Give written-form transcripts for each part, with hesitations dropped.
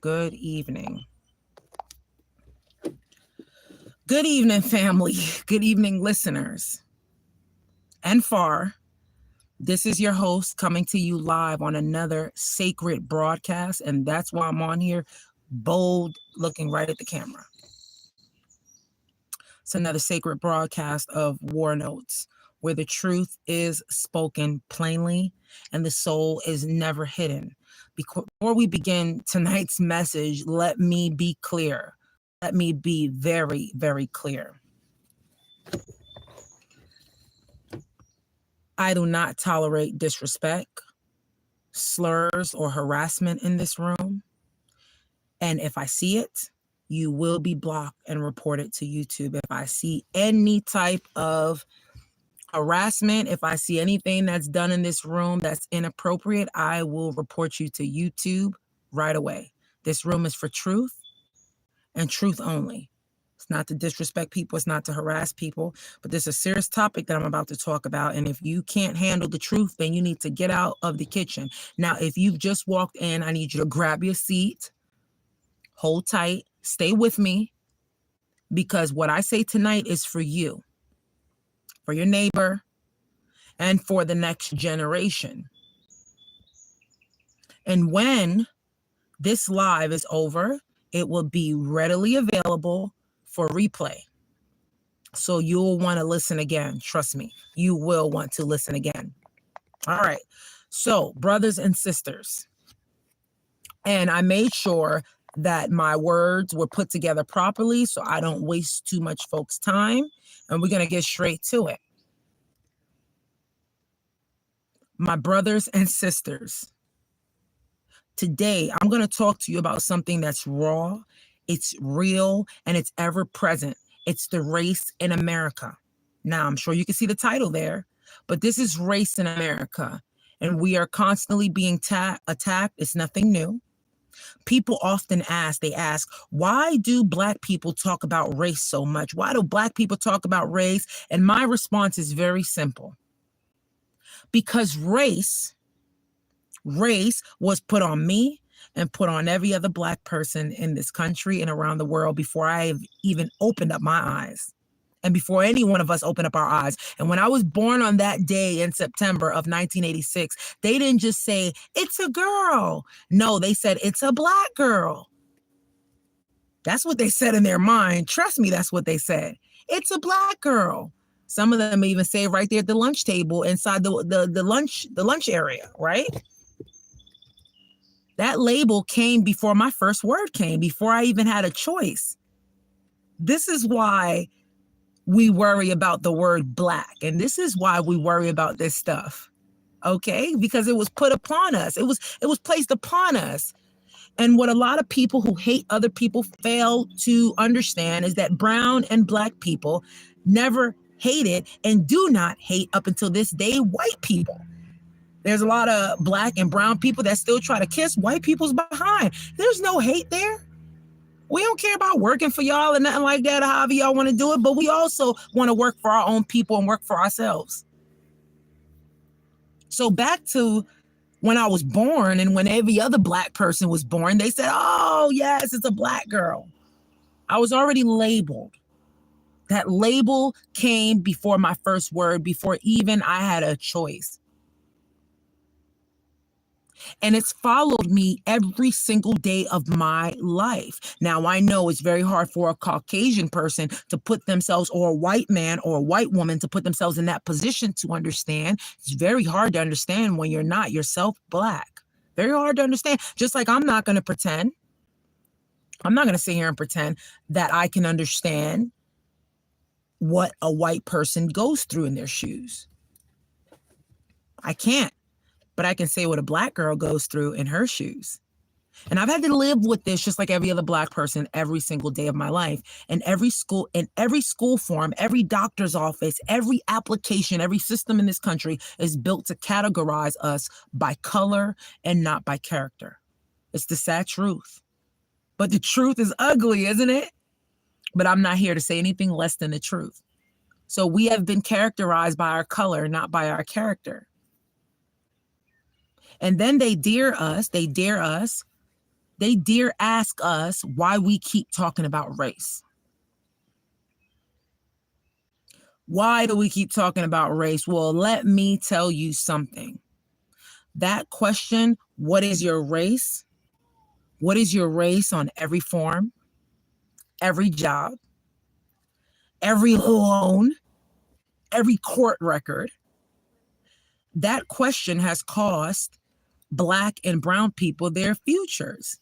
Good evening. Good evening, family. Good evening, listeners. And far, this is your host coming to you live on another sacred broadcast. And that's why I'm on here, bold, looking right at the camera. It's another sacred broadcast of War Notes, where the truth is spoken plainly and the soul is never hidden. Before we begin tonight's message, let me be clear. Let me be very, very clear. I do not tolerate disrespect, slurs, or harassment in this room. And if I see it, you will be blocked and reported to YouTube. If I see any type of harassment, if I see anything that's done in this room that's inappropriate, I will report you to YouTube right away. This room is for truth and truth only. It's not to disrespect people. It's not to harass people. But this is a serious topic that I'm about to talk about. And if you can't handle the truth, then you need to get out of the kitchen. Now, if you've just walked in, I need you to grab your seat, hold tight, stay with me, because what I say tonight is for you, for your neighbor, and for the next generation. And when this live is over, it will be readily available for replay. So you'll want to listen again. Trust me, you will want to listen again. All right. So, brothers and sisters, and I made sure that my words were put together properly so I don't waste too much folks' time. And we're going to get straight to it. My brothers and sisters, today I'm going to talk to you about something that's raw, it's real, and it's ever present. It's the race in America. Now, I'm sure you can see the title there, but this is race in America, and we are constantly being attacked. It's nothing new. People often ask, why do Black people talk about race so much? Why do Black people talk about race? And my response is very simple. Because race was put on me and put on every other Black person in this country and around the world before I even opened up my eyes. And before any one of us opened up our eyes. And when I was born on that day in September of 1986, they didn't just say, it's a girl. No, they said, it's a Black girl. That's what they said in their mind. Trust me, that's what they said. It's a Black girl. Some of them even say right there at the lunch table inside the lunch area, right? That label came before my first word came, before I even had a choice. This is why we worry about the word Black. And this is why we worry about this stuff. Okay? Because it was put upon us. It was placed upon us. And what a lot of people who hate other people fail to understand is that brown and Black people never hated and do not hate up until this day white people. There's a lot of Black and brown people that still try to kiss white people's behind. There's no hate there. We don't care about working for y'all and nothing like that, or however y'all want to do it, but we also want to work for our own people and work for ourselves. So back to when I was born and when every other Black person was born, they said, oh, yes, it's a Black girl. I was already labeled. That label came before my first word, before even I had a choice. And it's followed me every single day of my life. Now, I know it's very hard for a Caucasian person to put themselves, or a white man or a white woman to put themselves in that position to understand. It's very hard to understand when you're not yourself Black. Very hard to understand. Just like I'm not going to pretend. I'm not going to sit here and pretend that I can understand what a white person goes through in their shoes. I can't. But I can say what a Black girl goes through in her shoes. And I've had to live with this just like every other Black person every single day of my life. And every school form, every doctor's office, every application, every system in this country is built to categorize us by color and not by character. It's the sad truth. But the truth is ugly, isn't it? But I'm not here to say anything less than the truth. So we have been characterized by our color, not by our character. And then they dare us They dare ask us why we keep talking about race. Why do we keep talking about race? Well, let me tell you something. That question, what is your race? What is your race on every form, every job, every loan, every court record? That question has cost Black and brown people their futures.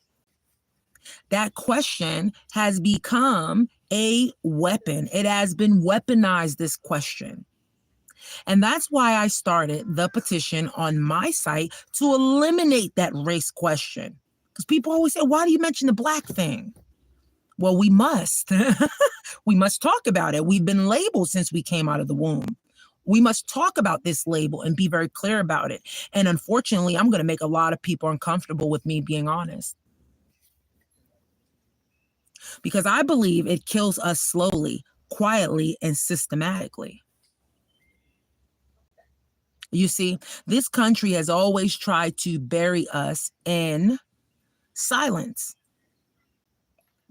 That question has become a weapon. It has been weaponized, this question. And that's why I started the petition on my site to eliminate that race question. Because people always say, why do you mention the Black thing? Well, we must. We must talk about it. We've been labeled since we came out of the womb. We must talk about this label and be very clear about it. And unfortunately, I'm going to make a lot of people uncomfortable with me being honest. Because I believe it kills us slowly, quietly, and systematically. You see, this country has always tried to bury us in silence,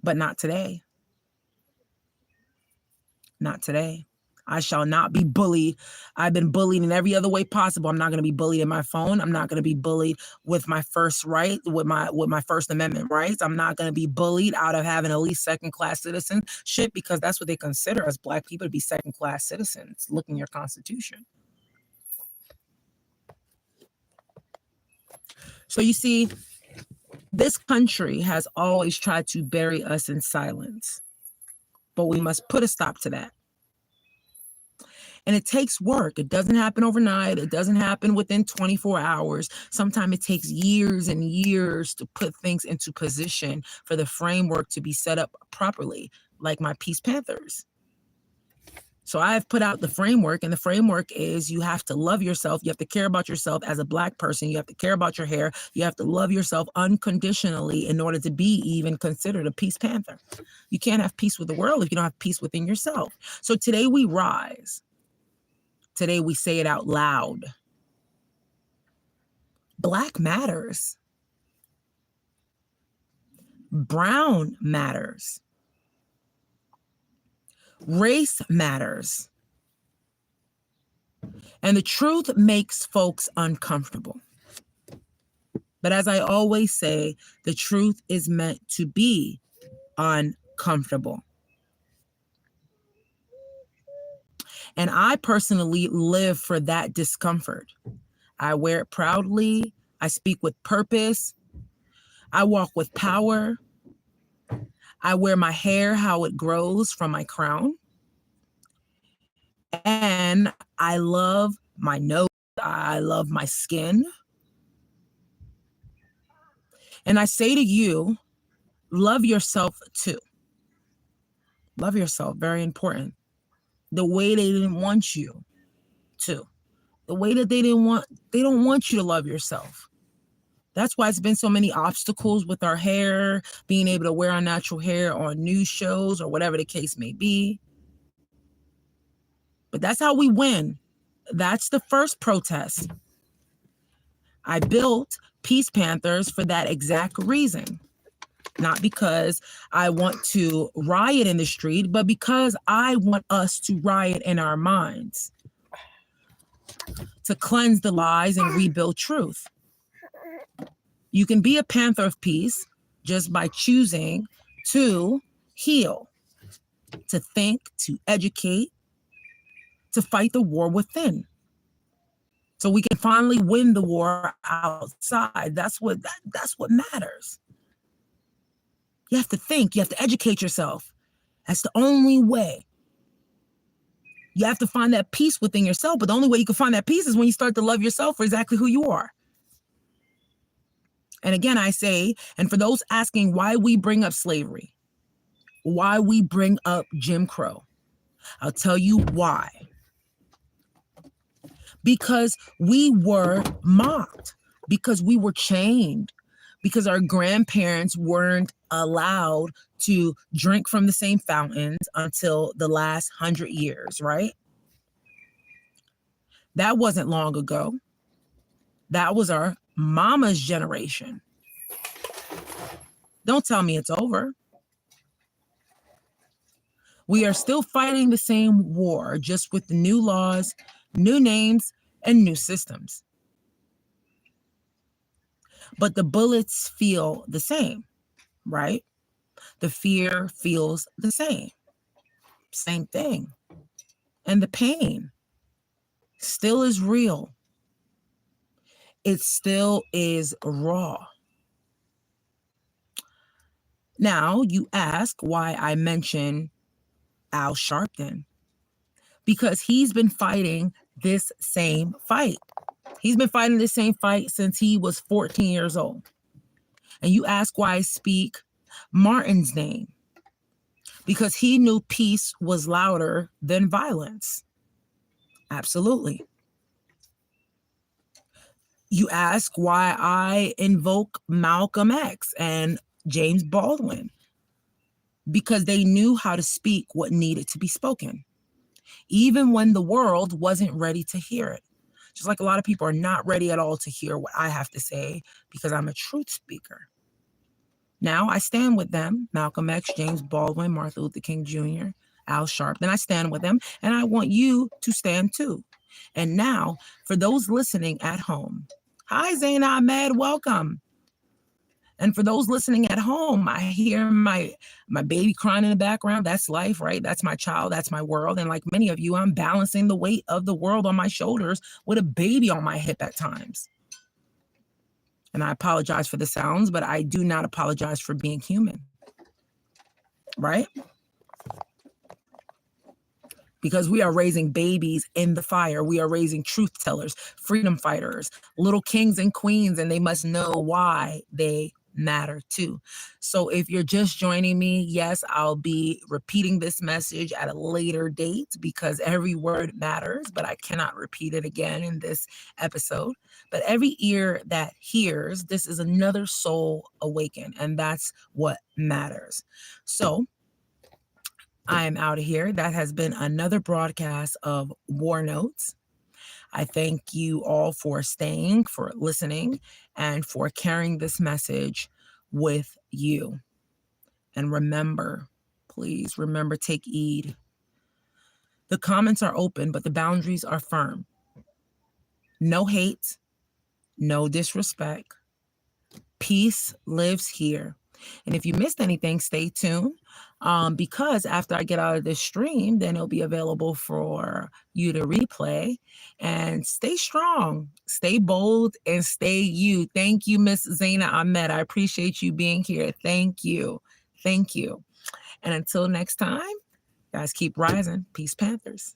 but not today. Not today. I shall not be bullied. I've been bullied in every other way possible. I'm not going to be bullied in my phone. I'm not going to be bullied with my first right, with my First Amendment rights. I'm not going to be bullied out of having at least second-class citizenship, because that's what they consider us Black people, to be second-class citizens. Look in your Constitution. So you see, this country has always tried to bury us in silence, but we must put a stop to that. And it takes work. It doesn't happen overnight. It doesn't happen within 24 hours. Sometimes it takes years and years to put things into position for the framework to be set up properly, like my Peace Panthers. So I've put out the framework, and the framework is you have to love yourself. You have to care about yourself as a Black person. You have to care about your hair. You have to love yourself unconditionally in order to be even considered a Peace Panther. You can't have peace with the world if you don't have peace within yourself. So today we rise. Today we say it out loud. Black matters. Brown matters. Race matters. And the truth makes folks uncomfortable. But as I always say, the truth is meant to be uncomfortable. And I personally live for that discomfort. I wear it proudly. I speak with purpose. I walk with power. I wear my hair how it grows from my crown. And I love my nose. I love my skin. And I say to you, love yourself too. Love yourself, very important. The way they didn't want you to. The way that they don't want you to love yourself. That's why it's been so many obstacles with our hair, being able to wear our natural hair on news shows or whatever the case may be. But that's how we win. That's the first protest. I built Peace Panthers for that exact reason. Not because I want to riot in the street, but because I want us to riot in our minds, to cleanse the lies and rebuild truth. You can be a Panther of Peace just by choosing to heal, to think, to educate, to fight the war within. So we can finally win the war outside. That's what matters. You have to think, you have to educate yourself. That's the only way. You have to find that peace within yourself, but the only way you can find that peace is when you start to love yourself for exactly who you are. And again, I say, and for those asking why we bring up slavery, why we bring up Jim Crow, I'll tell you why. Because we were mocked, because we were chained, because our grandparents weren't allowed to drink from the same fountains until the last 100 years, right? That wasn't long ago. That was our mama's generation. Don't tell me it's over. We are still fighting the same war, just with the new laws, new names, and new systems. But the bullets feel the same, right? The fear feels the same. Same thing. And the pain still is real. It still is raw. Now, you ask why I mention Al Sharpton. Because he's been fighting this same fight. He's been fighting this same fight since he was 14 years old. And you ask why I speak Martin's name. Because he knew peace was louder than violence. Absolutely. You ask why I invoke Malcolm X and James Baldwin. Because they knew how to speak what needed to be spoken, even when the world wasn't ready to hear it. Just like a lot of people are not ready at all to hear what I have to say because I'm a truth speaker. Now I stand with them, Malcolm X, James Baldwin, Martin Luther King Jr., Al Sharpton. I stand with them, and I want you to stand too. And now, for those listening at home, hi, Zayn Ahmed, welcome. And for those listening at home, I hear my baby crying in the background. That's life, right? That's my child. That's my world. And like many of you, I'm balancing the weight of the world on my shoulders with a baby on my hip at times. And I apologize for the sounds, but I do not apologize for being human, right? Because we are raising babies in the fire. We are raising truth tellers, freedom fighters, little kings and queens, and they must know why they matter too. So if you're just joining me, yes, I'll be repeating this message at a later date because every word matters, but I cannot repeat it again in this episode. But every ear that hears, this is another soul awakened, and that's what matters. So I am out of here. That has been another broadcast of War Notes. I thank you all for staying, for listening, and for carrying this message with you. And remember, please remember, take heed. The comments are open, but the boundaries are firm. No hate, no disrespect. Peace lives here. And if you missed anything, stay tuned. Because after I get out of this stream, then it'll be available for you to replay. And stay strong, stay bold, and stay you. Thank you, Miss Zaina Ahmed. I appreciate you being here. Thank you. Thank you. And until next time, guys, keep rising. Peace, Panthers.